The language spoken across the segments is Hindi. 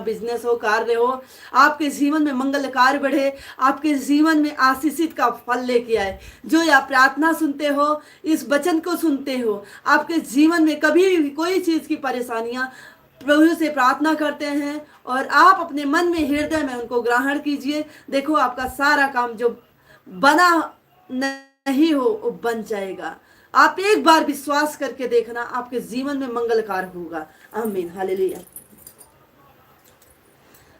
बिजनेस हो, कार्य हो, आपके जीवन में मंगल कार्य बढ़े, आपके जीवन में आशीषित का फल लेके आए। जो आप प्रार्थना सुनते हो, इस वचन को सुनते हो, आपके जीवन में कभी भी कोई चीज की परेशानियां, प्रभु से प्रार्थना करते हैं और आप अपने मन में, हृदय में उनको ग्रहण कीजिए। देखो आपका सारा काम जो बना नहीं हो वो बन जाएगा। आप एक बार विश्वास करके देखना, आपके जीवन में मंगल कार्य होगा। आमीन, हालेलुया।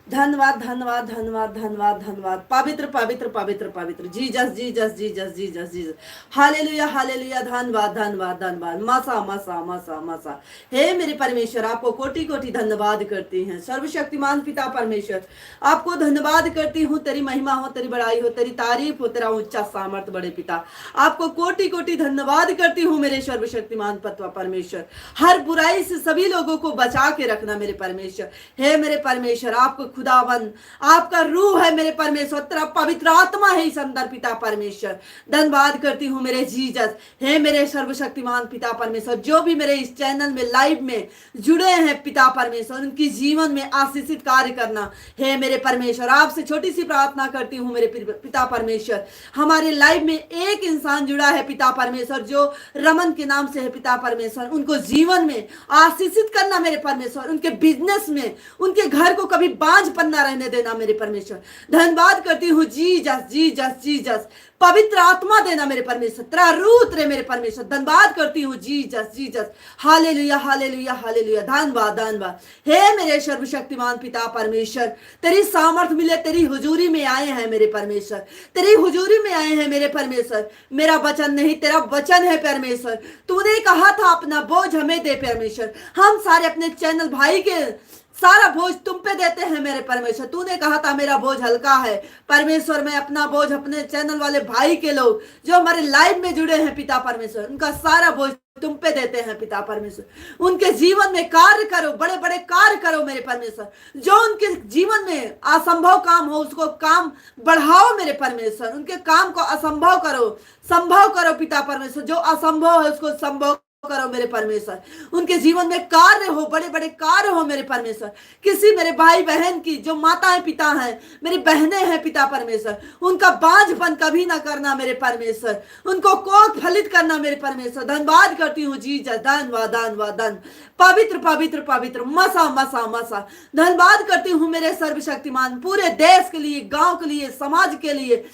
धन्यवाद धन्यवाद धन्यवाद धन्यवाद धन्यवाद। पवित्र पवित्र पवित्र पवित्र, Jesus Jesus Jesus Jesus Jesus, hallelujah hallelujah. धन्यवाद धन्यवाद धन्यवाद। मसा मसा मसा मसा। हे मेरे परमेश्वर, आपको कोटि कोटि धन्यवाद करती हैं। सर्वशक्तिमान पिता परमेश्वर, आपको धन्यवाद करती हूँ। तेरी महिमा हो, तेरी बड़ाई हो, तेरी तारीफ हो, तेरा ऊंचा सामर्थ बड़े पिता। आपको कोटि कोटि धन्यवाद करती हूँ मेरे सर्वशक्तिमान पिता परमेश्वर। हर बुराई से सभी लोगों को बचा के रखना मेरे परमेश्वर। हे मेरे परमेश्वर, आपको खुदावन, आपका रूह है मेरे परमेश्वर, तेरा पवित्र आत्मा है इस अंदर पिता परमेश्वर। धन्यवाद करती हूँ मेरे जीसस। हे मेरे सर्वशक्तिमान पिता परमेश्वर, जो भी मेरे इस चैनल में लाइव में जुड़े हैं पिता परमेश्वर, उनकी जीवन में आशीषित कार्य करना। हे मेरे परमेश्वर, आपसे छोटी सी प्रार्थना करती हूँ मेरे पिता परमेश्वर। हमारे लाइव में एक इंसान जुड़ा है पिता परमेश्वर, जो रमन के नाम से है पिता परमेश्वर। उनको जीवन में आशीषित करना मेरे परमेश्वर। उनके बिजनेस में, उनके घर को कभी बांझ पन्ना रहने देना मेरे परमेश्वर। धन्यवाद करती हूँ जीसस जीसस जीसस। पवित्र आत्मा देना मेरे परमेश्वर, तेरा रूह उतरे मेरे परमेश्वर। धन्यवाद करती हूँ Jesus Jesus. Hallelujah hallelujah hallelujah. धन्यवाद धन्यवाद। हे मेरे सर्वशक्तिमान पिता परमेश्वर, तेरी सामर्थ मिले, तेरी हुजूरी में आए हैं मेरे परमेश्वर। तेरी हुजूरी में आए हैं मेरे परमेश्वर। मेरा वचन नहीं, तेरा वचन है परमेश्वर। तूने कहा था अपना बोझ हमें दे परमेश्वर। हम सारे अपने चैनल भाई के सारा बोझ तुम पे देते हैं मेरे परमेश्वर। तूने कहा था मेरा बोझ हल्का है परमेश्वर। मैं अपना बोझ अपने चैनल वाले भाई के लोग जो हमारे लाइव में जुड़े हैं पिता परमेश्वर, उनका सारा बोझ तुम पे देते हैं पिता परमेश्वर। उनके जीवन में कार्य करो, बड़े बड़े कार्य करो मेरे परमेश्वर। जो उनके जीवन में असंभव काम हो उसको काम बढ़ाओ मेरे परमेश्वर। उनके काम को असंभव करो, संभव करो पिता परमेश्वर। जो असंभव है उसको संभव करो मेरे परमेश्वर। उनके जीवन में कार्य हो, बड़े बड़े कार्य हो मेरे परमेश्वर। किसी मेरे भाई बहन की जो माताएं पिता हैं, मेरी बहनें हैं पिता परमेश्वर, उनका बांझपन कभी ना करना मेरे परमेश्वर। उनको कोख फलित करना मेरे परमेश्वर। धन्यवाद करती हूँ जीसस। धन्यवाद धन्यवाद धन्य। पवित्र पवित्र पवित्र, मसा मसा मसा। धन्यवाद करती हूँ मेरे सर्वशक्तिमान, पूरे देश के लिए, गांव के लिए, समाज के लिए,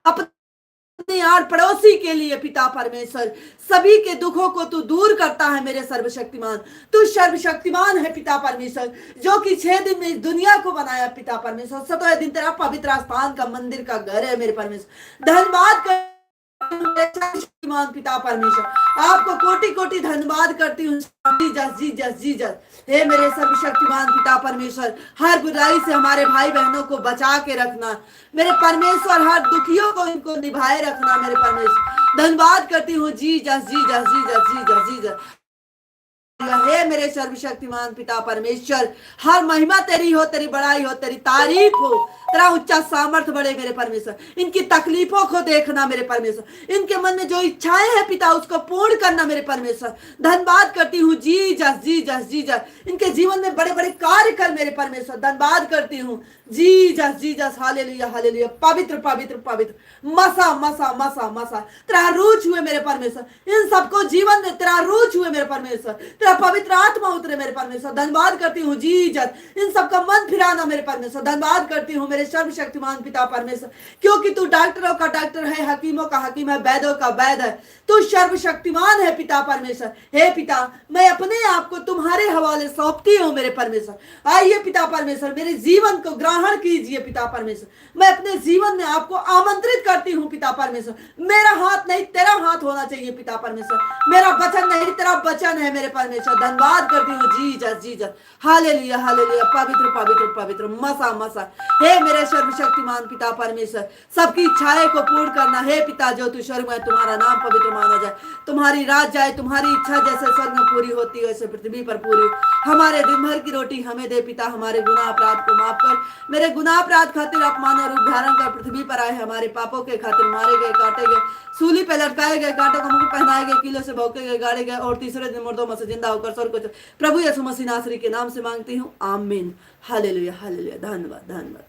अपने यार पड़ोसी के लिए पिता परमेश्वर। सभी के दुखों को तू दूर करता है मेरे सर्वशक्तिमान। तू सर्वशक्तिमान है पिता परमेश्वर, जो कि 6 दिन में इस दुनिया को बनाया पिता परमेश्वर। 7वें दिन तेरा पवित्र स्थान का, मंदिर का घर है मेरे परमेश्वर। धन्यवाद कर शक्तिमान पिता परमेश्वर, आपको कोटि कोटि धन्यवाद करती हूँ जीसस जीसस जीसस। हे मेरे सर्वशक्तिमान पिता परमेश्वर, हर बुराई से हमारे भाई बहनों को बचा के रखना मेरे परमेश्वर। हर दुखियों को इनको निभाए रखना मेरे परमेश्वर। धन्यवाद करती हूँ Jesus Jesus Jesus Jesus Jesus. हे मेरे सर्वशक्तिमान पिता परमेश्वर, हर महिमा तेरी हो, तेरी बड़ाई हो, तेरी तारीफ हो, तेरा उच्चा सामर्थ बढ़े मेरे परमेश्वर। इनकी तकलीफों को देखना मेरे परमेश्वर। इनके मन में जो इच्छाएं हैं पिता उसको पूर्ण करना मेरे परमेश्वर। धन्यवाद करती हूँ जीसस जीसस जीसस। इनके जीवन में बड़े बड़े कार्य कर मेरे परमेश्वर। धन्यवाद करती हूँ जीसस जीसस। Hallelujah hallelujah. पवित्र पवित्र पवित्र, मसा मसा मसा मसा। तेरा रूह छुए मेरे परमेश्वर। इन सबको जीवन में तेरा रूह छुए मेरे परमेश्वर। तेरा पवित्र आत्मा उतरे मेरे परमेश्वर। धन्यवाद करती हूँ जीसस। इन सबका मन फिराना मेरे परमेश्वर। धन्यवाद करती हूँ मेरे सर्वशक्तिमान पिता परमेश्वर, क्योंकि तू डॉक्टरों का डॉक्टर है, हकीमों का हकीम है, वैद्यों का वैद है। तू सर्वशक्तिमान है पिता परमेश्वर। हे पिता, मैं अपने आप को तुम्हारे हवाले सौंपती हूँ मेरे परमेश्वर। आइए पिता परमेश्वर, मेरे जीवन को ग्रहण कीजिए पिता परमेश्वर। मैं अपने जीवन में आपको आमंत्रित करती हूँ पिता परमेश्वर। मेरा हाथ नहीं, तेरा हाथ होना चाहिए पिता परमेश्वर। मेरा वचन नहीं, तेरा वचन है मेरे परमेश्वर। धन्यवाद करती हूँ जीसस जीसस। Hallelujah hallelujah. पवित्र पवित्र पवित्र, मसा मसा। हे मेरे सर्वशक्तिमान पिता परमेश्वर, सबकी इच्छाएं को पूर्ण करना। हे पिता, जो तू स्वर्ग में, तुम्हारा नाम पवित्र माना जाए, तुम्हारी राज जाए, तुम्हारी इच्छा जैसे स्वर्ग में पूरी होती है वैसे पृथ्वी पर पूरी। हमारे दिन भर की रोटी हमें दे पिता। हमारे गुनाह अपराध को माफ कर। मेरे गुनाह अपराध खातिर अपमान और रूप धारण कर पृथ्वी पर आए। हमारे पापों के खातिर मारे गए, काटे गए, सूली पे लटकाए गए, कांटों को मुंह पहनाए गए, कीलों से भौंके गए, गाड़े गए और तीसरे दिन मुर्दों में से जिंदा जिंदा होकर स्वर्ग को प्रभु यीशु मसीह नासरी के नाम से मांगती हूँ, आमीन। Hallelujah hallelujah. धन्यवाद धन्यवाद।